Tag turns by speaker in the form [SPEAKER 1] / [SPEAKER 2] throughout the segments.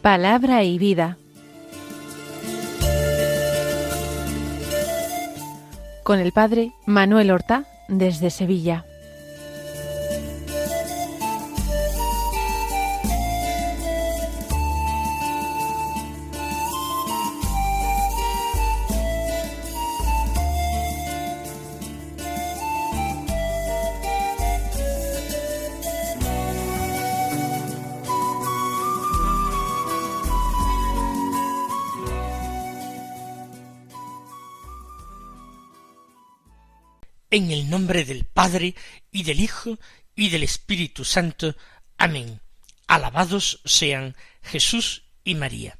[SPEAKER 1] Palabra y vida. Con el padre Manuel Horta, desde Sevilla.
[SPEAKER 2] En el nombre del Padre, y del Hijo, y del Espíritu Santo. Amén. Alabados sean Jesús y María.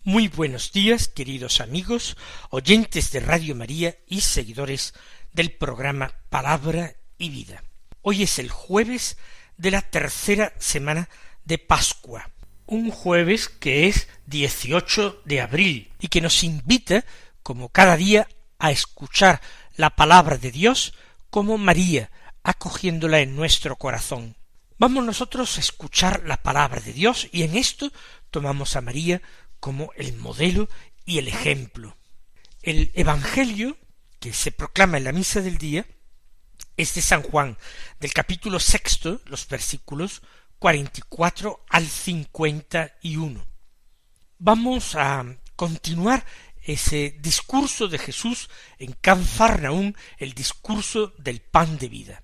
[SPEAKER 2] Muy buenos días, queridos amigos, oyentes de Radio María y seguidores del programa Palabra y Vida. Hoy es el jueves de la tercera semana de Pascua, un jueves que es 18 de abril y que nos invita, como cada día, a escuchar la palabra de Dios como María, acogiéndola en nuestro corazón. Vamos nosotros a escuchar la palabra de Dios y en esto tomamos a María como el modelo y el ejemplo. El Evangelio que se proclama en la misa del día es de San Juan, del capítulo 6, los versículos 44 al 51. Vamos a continuar ese discurso de Jesús en Cafarnaún, el discurso del pan de vida.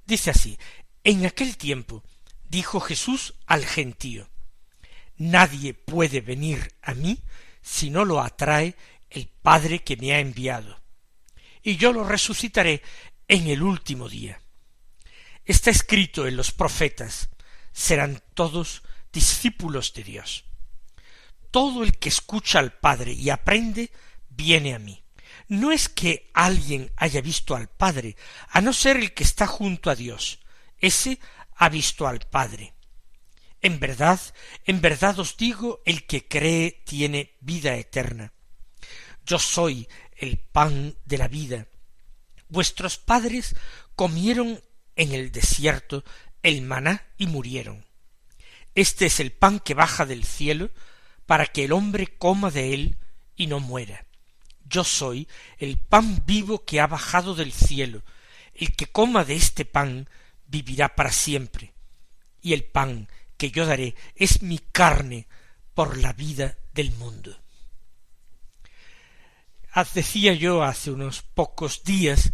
[SPEAKER 2] Dice así: en aquel tiempo dijo Jesús al gentío: nadie puede venir a mí si no lo atrae el Padre que me ha enviado, y yo lo resucitaré en el último día. Está escrito en los profetas: serán todos discípulos de Dios. Todo el que escucha al Padre y aprende, viene a mí. No es que alguien haya visto al Padre, a no ser el que está junto a Dios. Ese ha visto al Padre. En verdad os digo, el que cree tiene vida eterna. Yo soy el pan de la vida. Vuestros padres comieron en el desierto el maná y murieron. Este es el pan que baja del cielo, para que el hombre coma de él y no muera. Yo soy el pan vivo que ha bajado del cielo. El que coma de este pan vivirá para siempre. Y el pan que yo daré es mi carne por la vida del mundo. Decía yo hace unos pocos días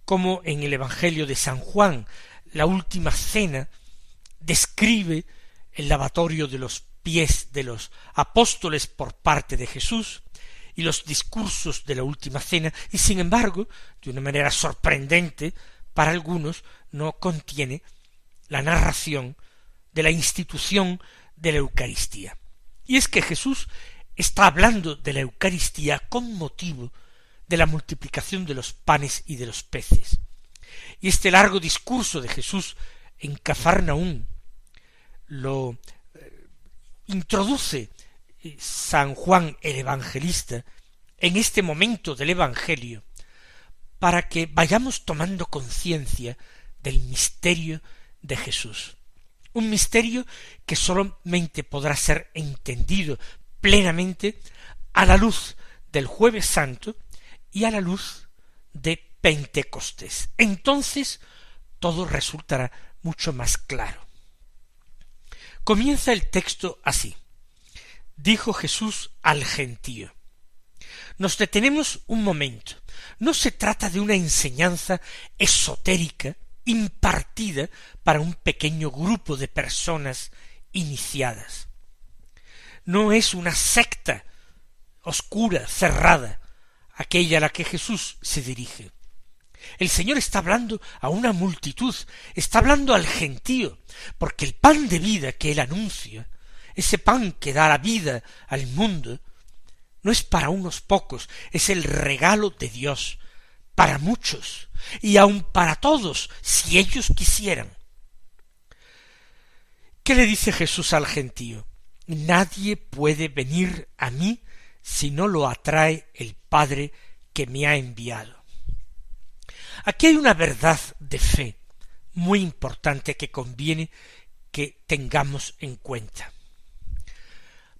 [SPEAKER 2] cómo en el Evangelio de San Juan, la última cena describe el lavatorio de los pies de los apóstoles por parte de Jesús y los discursos de la última cena, y sin embargo, de una manera sorprendente para algunos, no contiene la narración de la institución de la Eucaristía. Y es que Jesús está hablando de la Eucaristía con motivo de la multiplicación de los panes y de los peces. Y este largo discurso de Jesús en Cafarnaún lo introduce San Juan el Evangelista en este momento del Evangelio para que vayamos tomando conciencia del misterio de Jesús. Un misterio que solamente podrá ser entendido plenamente a la luz del Jueves Santo y a la luz de Pentecostés. Entonces todo resultará mucho más claro. Comienza el texto así: dijo Jesús al gentío. Nos detenemos un momento. No se trata de una enseñanza esotérica impartida para un pequeño grupo de personas iniciadas. No es una secta oscura, cerrada, aquella a la que Jesús se dirige. El Señor está hablando a una multitud, está hablando al gentío, porque el pan de vida que Él anuncia, ese pan que da la vida al mundo, no es para unos pocos, es el regalo de Dios, para muchos, y aun para todos, si ellos quisieran. ¿Qué le dice Jesús al gentío? Nadie puede venir a mí si no lo atrae el Padre que me ha enviado. Aquí hay una verdad de fe muy importante que conviene que tengamos en cuenta.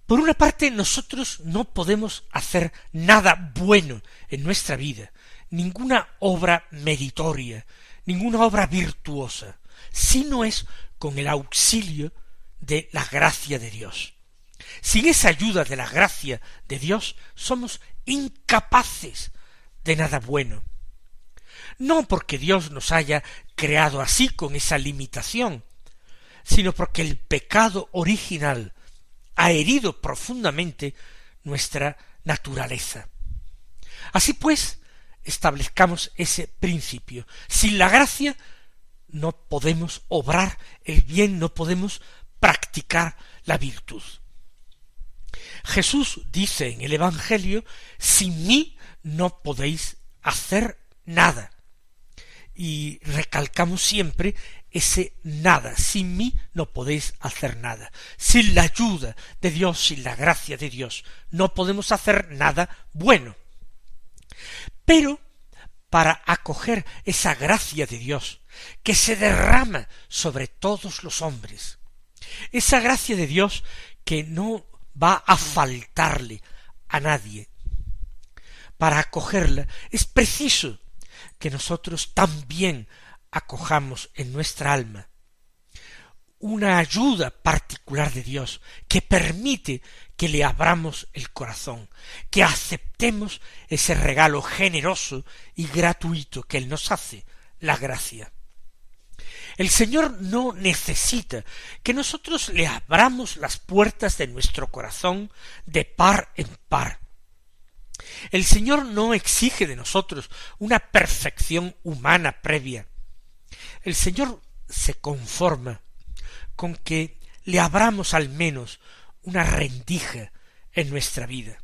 [SPEAKER 2] Por una parte, nosotros no podemos hacer nada bueno en nuestra vida, ninguna obra meritoria, ninguna obra virtuosa, si no es con el auxilio de la gracia de Dios. Sin esa ayuda de la gracia de Dios, somos incapaces de nada bueno. No porque Dios nos haya creado así con esa limitación, sino porque el pecado original ha herido profundamente nuestra naturaleza. Así pues, establezcamos ese principio. Sin la gracia no podemos obrar el bien, no podemos practicar la virtud. Jesús dice en el Evangelio, sin mí no podéis hacer nada. Y recalcamos siempre ese nada. Sin mí no podéis hacer nada. Sin la ayuda de Dios, sin la gracia de Dios, no podemos hacer nada bueno. Pero para acoger esa gracia de Dios que se derrama sobre todos los hombres, esa gracia de Dios que no va a faltarle a nadie, para acogerla es preciso que nosotros también acojamos en nuestra alma una ayuda particular de Dios que permite que le abramos el corazón, que aceptemos ese regalo generoso y gratuito que Él nos hace, la gracia. El Señor no necesita que nosotros le abramos las puertas de nuestro corazón de par en par. El Señor no exige de nosotros una perfección humana previa. El Señor se conforma con que le abramos al menos una rendija en nuestra vida,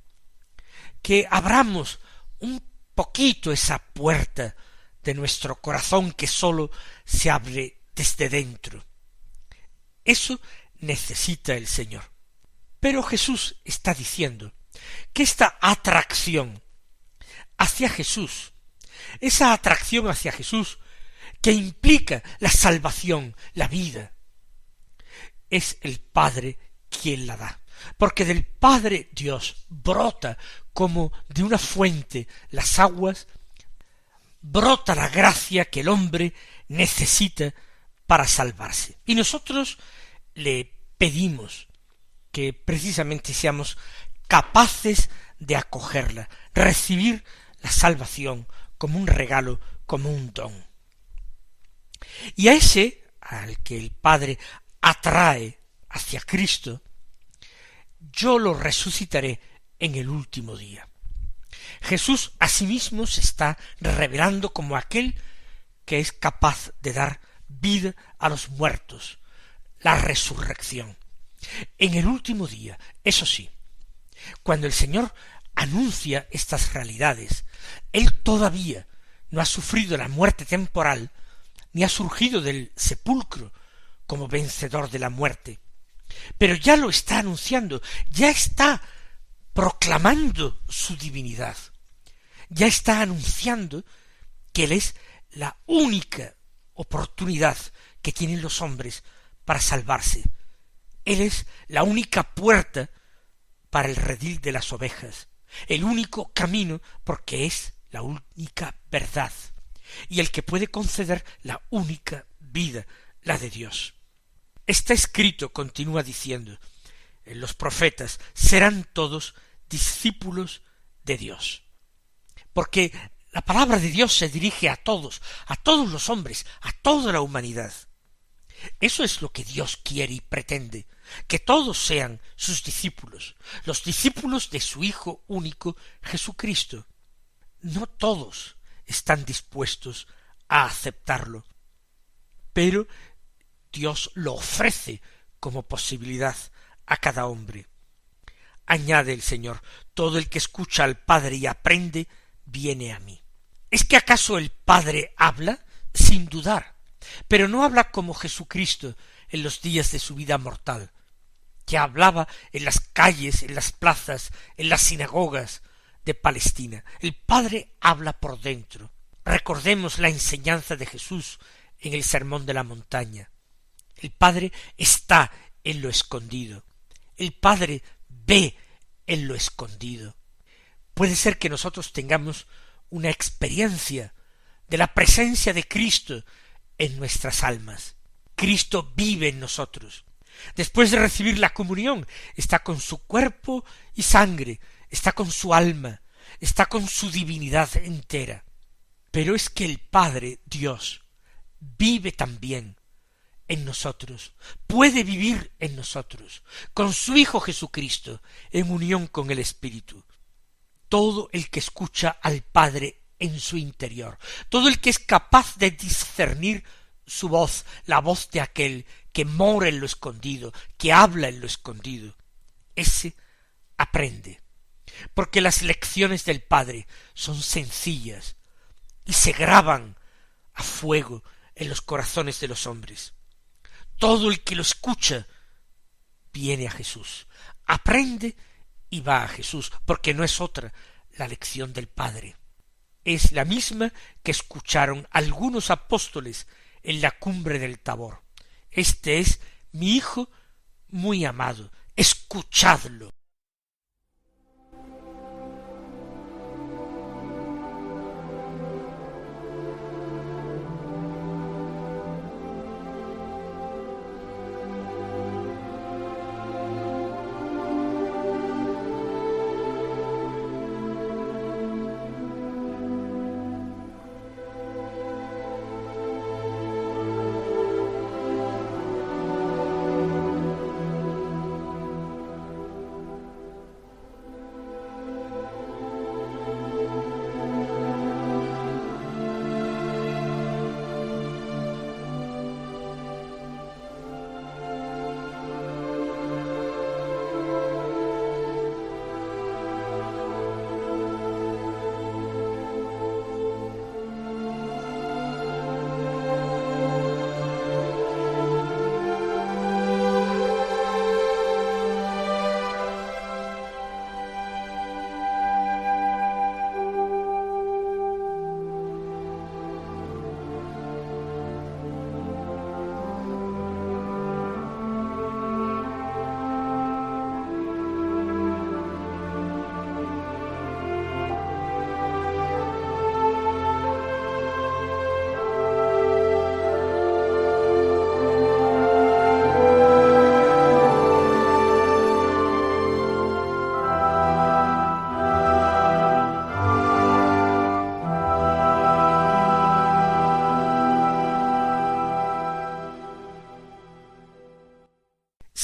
[SPEAKER 2] que abramos un poquito esa puerta de nuestro corazón que sólo se abre desde dentro. Eso necesita el Señor. Pero Jesús está diciendo que esta atracción hacia Jesús, esa atracción hacia Jesús que implica la salvación, la vida, es el Padre quien la da, porque del Padre Dios brota como de una fuente las aguas, brota la gracia que el hombre necesita para salvarse. Y nosotros le pedimos que precisamente seamos capaces de acogerla, recibir la salvación como un regalo, como un don. Y a ese, al que el Padre atrae hacia Cristo, yo lo resucitaré en el último día. Jesús asimismo se está revelando como aquel que es capaz de dar vida a los muertos, la resurrección. En el último día, eso sí, cuando el Señor anuncia estas realidades, Él todavía no ha sufrido la muerte temporal, ni ha surgido del sepulcro como vencedor de la muerte, pero ya lo está anunciando, ya está proclamando su divinidad, ya está anunciando que Él es la única oportunidad que tienen los hombres para salvarse. Él es la única puerta para el redil de las ovejas, el único camino porque es la única verdad y el que puede conceder la única vida, la de Dios. Está escrito, continúa diciendo, en los profetas serán todos discípulos de Dios, porque la palabra de Dios se dirige a todos los hombres, a toda la humanidad. Eso es lo que Dios quiere y pretende, que todos sean sus discípulos, los discípulos de su Hijo único, Jesucristo. No todos están dispuestos a aceptarlo, pero Dios lo ofrece como posibilidad a cada hombre. Añade el Señor, todo el que escucha al Padre y aprende, viene a mí. ¿Es que acaso el Padre habla? Sin dudar, pero no habla como Jesucristo en los días de su vida mortal. que hablaba en las calles, en las plazas, en las sinagogas de Palestina. El Padre habla por dentro. Recordemos la enseñanza de Jesús en el Sermón de la Montaña. El Padre está en lo escondido. El Padre ve en lo escondido. Puede ser que nosotros tengamos una experiencia de la presencia de Cristo en nuestras almas. Cristo vive en nosotros. Después de recibir la comunión, está con su cuerpo y sangre, está con su alma, está con su divinidad entera. Pero es que el Padre, Dios, vive también en nosotros, puede vivir en nosotros, con su Hijo Jesucristo, en unión con el Espíritu. Todo el que escucha al Padre en su interior, todo el que es capaz de discernir su voz, la voz de aquel que mora en lo escondido, que habla en lo escondido, ese aprende, porque las lecciones del Padre son sencillas y se graban a fuego en los corazones de los hombres. Todo el que lo escucha viene a Jesús, aprende y va a Jesús, porque no es otra la lección del Padre. Es la misma que escucharon algunos apóstoles en la cumbre del Tabor. Este es mi Hijo muy amado, escuchadlo.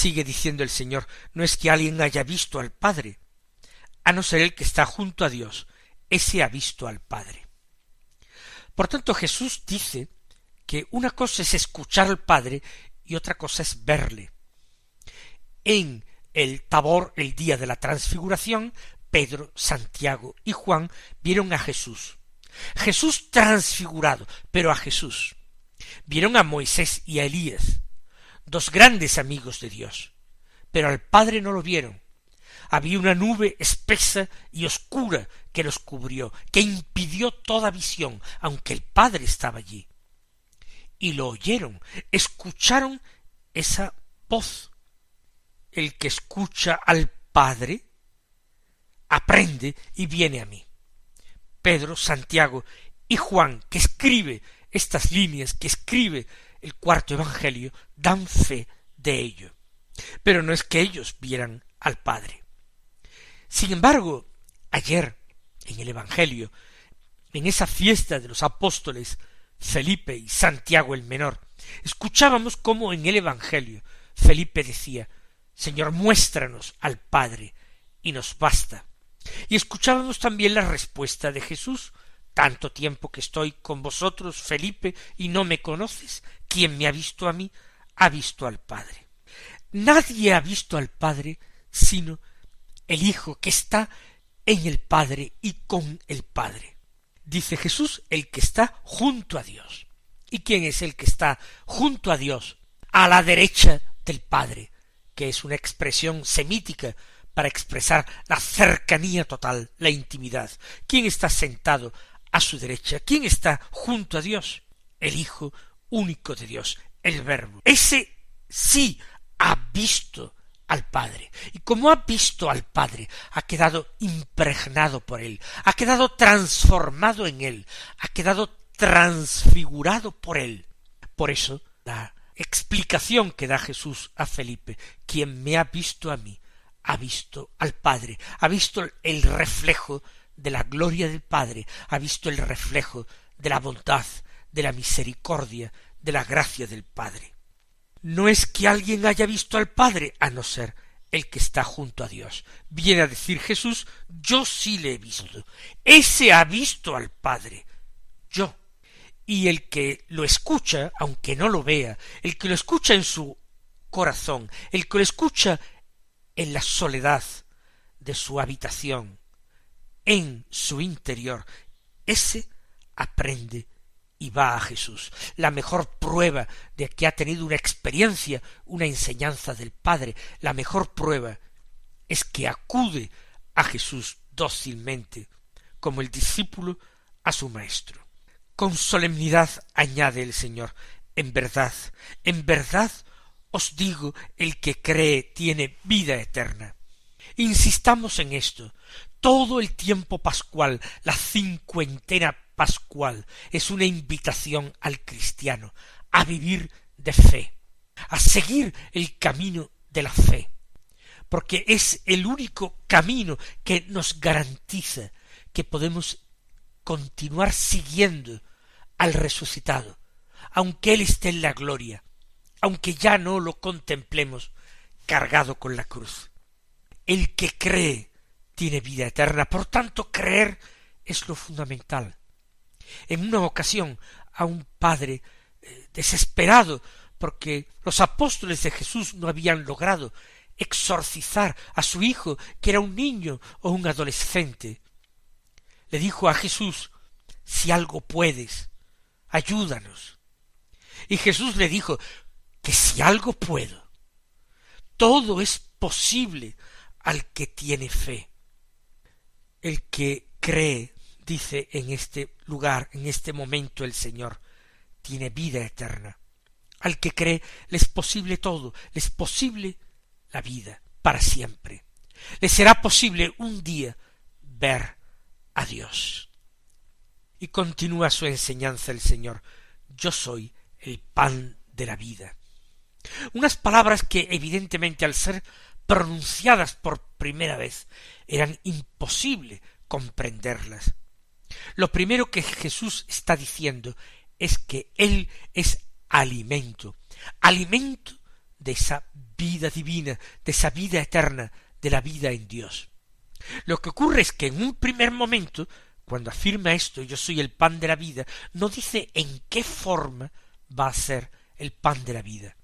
[SPEAKER 2] Sigue diciendo el Señor, no es que alguien haya visto al Padre, a no ser el que está junto a Dios, ese ha visto al Padre. Por tanto, Jesús dice que una cosa es escuchar al Padre y otra cosa es verle. En el Tabor, el día de la transfiguración, Pedro, Santiago y Juan vieron a Jesús. Jesús transfigurado, pero a Jesús. Vieron a Moisés y a Elías, dos grandes amigos de Dios, pero al Padre no lo vieron. Había una nube espesa y oscura que los cubrió, que impidió toda visión, aunque el Padre estaba allí. Y lo oyeron, escucharon esa voz. El que escucha al Padre aprende y viene a mí. Pedro, Santiago y Juan, que escribe estas líneas, que escribe el cuarto evangelio, dan fe de ello. Pero no es que ellos vieran al Padre. Sin embargo, ayer, en el evangelio, en esa fiesta de los apóstoles Felipe y Santiago el menor, escuchábamos cómo en el evangelio Felipe decía, Señor, muéstranos al Padre, y nos basta. Y escuchábamos también la respuesta de Jesús, tanto tiempo que estoy con vosotros, Felipe, y no me conoces. Quien me ha visto a mí, ha visto al Padre. Nadie ha visto al Padre sino el Hijo que está en el Padre y con el Padre. Dice Jesús, el que está junto a Dios. ¿Y quién es el que está junto a Dios? A la derecha del Padre. que es una expresión semítica para expresar la cercanía total, la intimidad. ¿Quién está sentado a su derecha? ¿Quién está junto a Dios? El Hijo único de Dios, el Verbo. Ese sí ha visto al Padre. Y como ha visto al Padre, ha quedado impregnado por él, ha quedado transformado en él, ha quedado transfigurado por él. Por eso, la explicación que da Jesús a Felipe: quien me ha visto a mí, ha visto al Padre, ha visto el reflejo de la gloria del Padre, ha visto el reflejo de la bondad, de la misericordia, de la gracia del Padre. No es que alguien haya visto al Padre, a no ser el que está junto a Dios. Viene a decir Jesús: yo sí le he visto. Ese ha visto al Padre, yo. Y el que lo escucha, aunque no lo vea, el que lo escucha en su corazón, el que lo escucha en la soledad de su habitación, en su interior, ese aprende y va a Jesús. La mejor prueba de que ha tenido una experiencia, una enseñanza del Padre, la mejor prueba es que acude a Jesús dócilmente, como el discípulo a su maestro. Con solemnidad añade el Señor: en verdad os digo, el que cree tiene vida eterna. Insistamos en esto. Todo el tiempo pascual, la cincuentena pascual, es una invitación al cristiano a vivir de fe, a seguir el camino de la fe, porque es el único camino que nos garantiza que podemos continuar siguiendo al resucitado, aunque Él esté en la gloria, aunque ya no lo contemplemos cargado con la cruz. El que cree tiene vida eterna. Por tanto, creer es lo fundamental. En una ocasión, a un padre desesperado porque los apóstoles de Jesús no habían logrado exorcizar a su hijo, que era un niño o un adolescente, le dijo a Jesús: si algo puedes, ayúdanos. Y Jesús le dijo que si algo puedo, todo es posible al que tiene fe. El que cree, dice en este lugar, en este momento el Señor, tiene vida eterna. Al que cree le es posible todo, le es posible la vida para siempre. Le será posible un día ver a Dios. Y continúa su enseñanza el Señor: yo soy el pan de la vida. Unas palabras que evidentemente, al ser pronunciadas por primera vez, eran imposible comprenderlas. Lo primero que Jesús está diciendo es que Él es alimento, alimento de esa vida divina, de esa vida eterna, de la vida en Dios. Lo que ocurre es que en un primer momento, cuando afirma esto: yo soy el pan de la vida, no dice en qué forma va a ser el pan de la vida.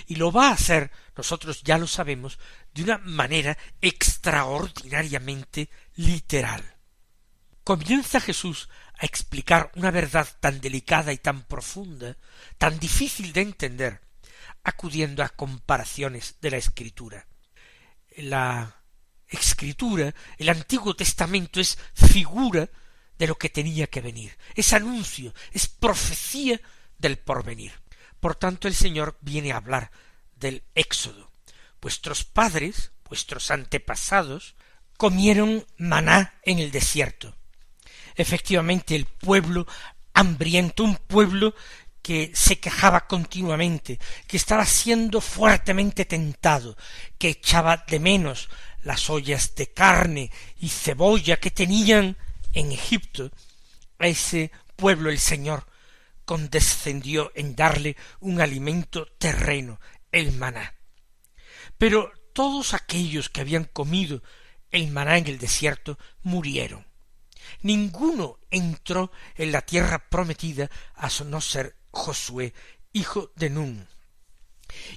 [SPEAKER 2] Y lo va a hacer, nosotros ya lo sabemos, de una manera extraordinariamente literal. Comienza Jesús a explicar una verdad tan delicada y tan profunda, tan difícil de entender, acudiendo a comparaciones de la Escritura. La Escritura, el Antiguo Testamento, es figura de lo que tenía que venir, es anuncio, es profecía del porvenir. Por tanto, el Señor viene a hablar del Éxodo. Vuestros padres, vuestros antepasados, comieron maná en el desierto. Efectivamente, el pueblo hambriento, un pueblo que se quejaba continuamente, que estaba siendo fuertemente tentado, que echaba de menos las ollas de carne y cebolla que tenían en Egipto, a ese pueblo el Señor condescendió en darle un alimento terreno, el maná. Pero todos aquellos que habían comido el maná en el desierto murieron. Ninguno entró en la tierra prometida a no ser Josué, hijo de Nun.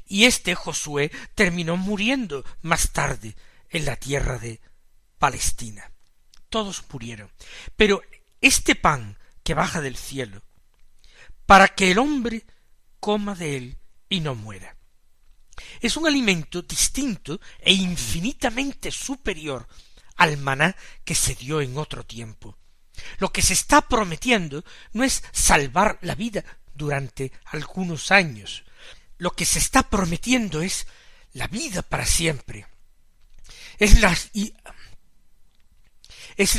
[SPEAKER 2] Y este Josué terminó muriendo más tarde en la tierra de Palestina. Todos murieron. Pero este pan que baja del cielo, para que el hombre coma de él y no muera. Es un alimento distinto e infinitamente superior al maná que se dio en otro tiempo. Lo que se está prometiendo no es salvar la vida durante algunos años. Lo que se está prometiendo es la vida para siempre. Es la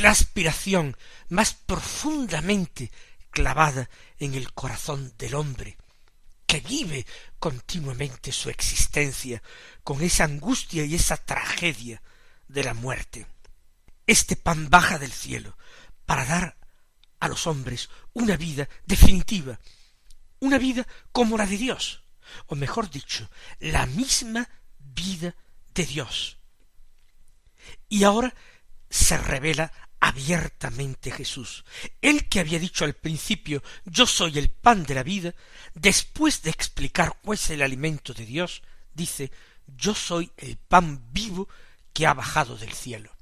[SPEAKER 2] aspiración más profundamente clavada en el corazón del hombre, que vive continuamente su existencia con esa angustia y esa tragedia de la muerte. Este pan baja del cielo para dar a los hombres una vida definitiva, una vida como la de Dios, o mejor dicho, la misma vida de Dios. Y ahora se revela abiertamente Jesús. Él que había dicho al principio, yo soy el pan de la vida, después de explicar cuál es el alimento de Dios, dice, yo soy el pan vivo que ha bajado del cielo.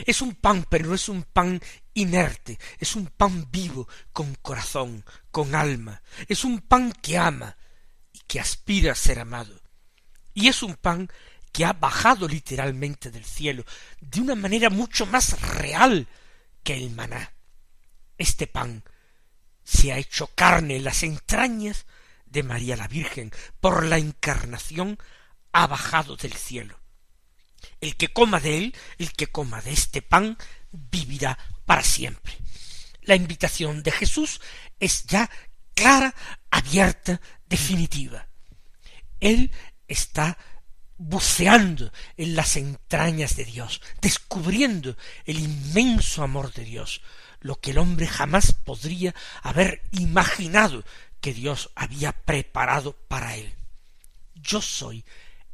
[SPEAKER 2] Es un pan, pero no es un pan inerte, es un pan vivo, con corazón, con alma. Es un pan que ama y que aspira a ser amado. Y es un pan que ha bajado literalmente del cielo, de una manera mucho más real que el maná. Este pan se ha hecho carne en las entrañas de María la Virgen, por la encarnación ha bajado del cielo. El que coma de él, el que coma de este pan, vivirá para siempre. La invitación de Jesús es ya clara, abierta, definitiva. Él está buceando en las entrañas de Dios, descubriendo el inmenso amor de Dios, lo que el hombre jamás podría haber imaginado que Dios había preparado para él. Yo soy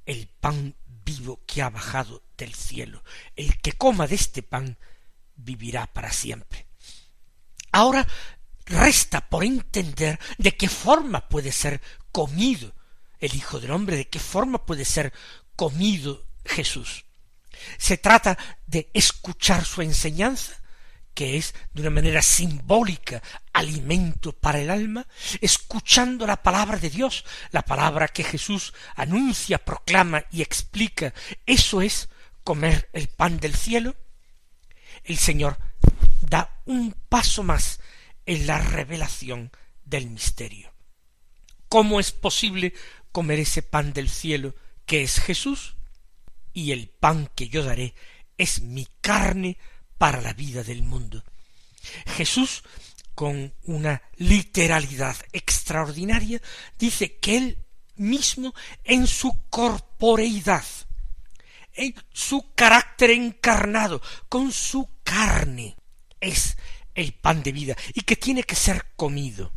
[SPEAKER 2] el pan vivo que ha bajado del cielo. El que coma de este pan vivirá para siempre. Ahora resta por entender de qué forma puede ser comido el Hijo del Hombre, de qué forma puede ser comido Jesús. Se trata de escuchar su enseñanza, que es de una manera simbólica alimento para el alma, escuchando la palabra de Dios, la palabra que Jesús anuncia, proclama y explica. Eso es comer el pan del cielo. El Señor da un paso más en la revelación del misterio. ¿Cómo es posible comer ese pan del cielo que es Jesús? Y el pan que yo daré es mi carne para la vida del mundo. Jesús, con una literalidad extraordinaria, dice que él mismo en su corporeidad, en su carácter encarnado, con su carne, es el pan de vida y que tiene que ser comido.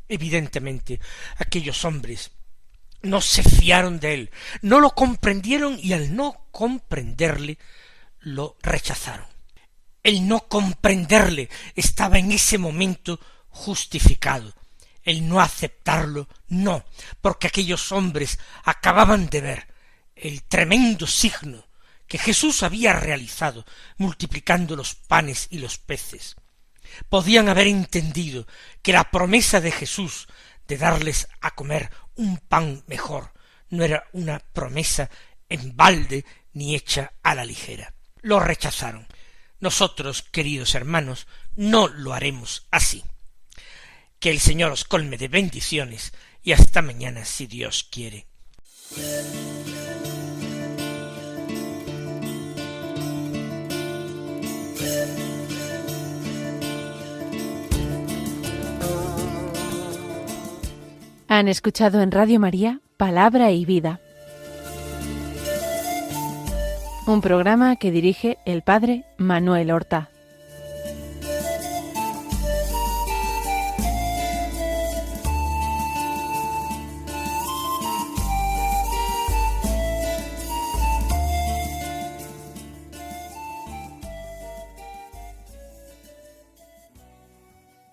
[SPEAKER 2] Evidentemente, aquellos hombres no se fiaron de él, no lo comprendieron y al no comprenderle, lo rechazaron. El no comprenderle estaba en ese momento justificado. El no aceptarlo, no, porque aquellos hombres acababan de ver el tremendo signo que Jesús había realizado, multiplicando los panes y los peces. Podían haber entendido que la promesa de Jesús de darles a comer un pan mejor no era una promesa en balde ni hecha a la ligera. Lo rechazaron. Nosotros, queridos hermanos, no lo haremos así. Que el Señor os colme de bendiciones y hasta mañana si Dios quiere.
[SPEAKER 1] Han escuchado en Radio María Palabra y Vida, un programa que dirige el Padre Manuel Horta.